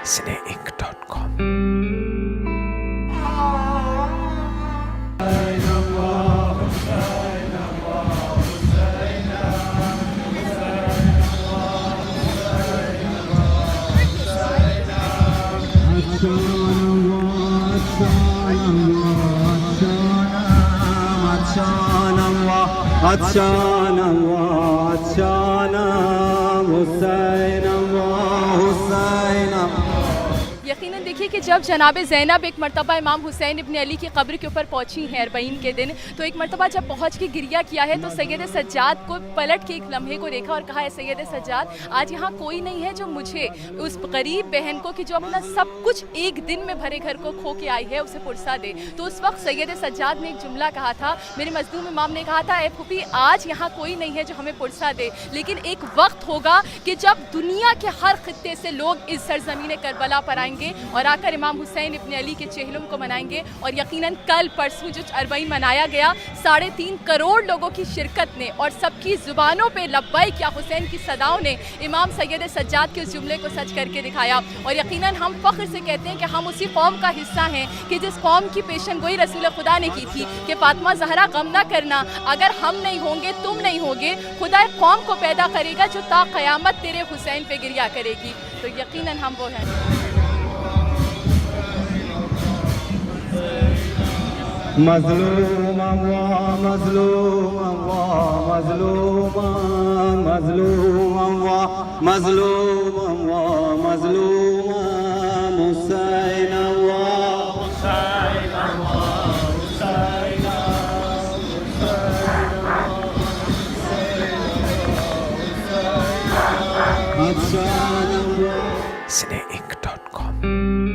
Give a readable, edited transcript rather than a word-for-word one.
sneinc.com। यकीनन देखिए कि जब जनाब ज़ैनब एक मरतबा इमाम हुसैन इब्न अली की कब्र के ऊपर पहुंची हैं अरबईन के दिन, तो एक मरतबा जब पहुंच के गिरिया किया है तो सैयद सज्जाद को पलट के एक लम्हे को देखा और कहा है सैयद सज्जाद, आज यहाँ कोई नहीं है जो मुझे उस गरीब बहन को कि जो अपना सब कुछ एक दिन में भरे घर को खो के आई है उसे पुरसा दे। तो उस वक्त सैयद सज्जाद ने एक जुमला कहा था, मेरे मजलूम इमाम ने कहा था, ए फूफी आज यहाँ कोई नहीं है जो हमें पुरसा दे, लेकिन एक वक्त होगा कि जब दुनिया के हर खित्ते से लोग इस सरजमीन करबला पर आएंगे और आकर इमाम हुसैन इब्न अली के चेहलुम को मनाएंगे। और यकीनन कल परसों जो अरबईन मनाया गया, 3.5 करोड़ लोगों की शिरकत ने और सबकी ज़ुबानों पे लब्बैक या हुसैन की सदाओं ने इमाम सैयद सज्जाद के उस जुमले को सच करके दिखाया। और यकीनन हम फ़ख्र से कहते हैं कि हम उसी कौम का हिस्सा हैं कि जिस कौम की पेशन गोई रसूल खुदा ने की थी कि फातिमा ज़हरा गम ना करना, अगर हम नहीं होंगे तुम नहीं होगे, खुदा एक कौम को पैदा करेगा जो ता क़यामत तेरे हुसैन पे गिरिया करेगी। तो यकीनन हम वो हैं। मज़लूम अल्लाह मज़लूम अल्लाह मज़लूम मज़लूम अल्लाह मज़लूम अल्लाह मज़लूम हुसैन अल्लाह हुसैन अल्लाह हुसैन sneinc.com।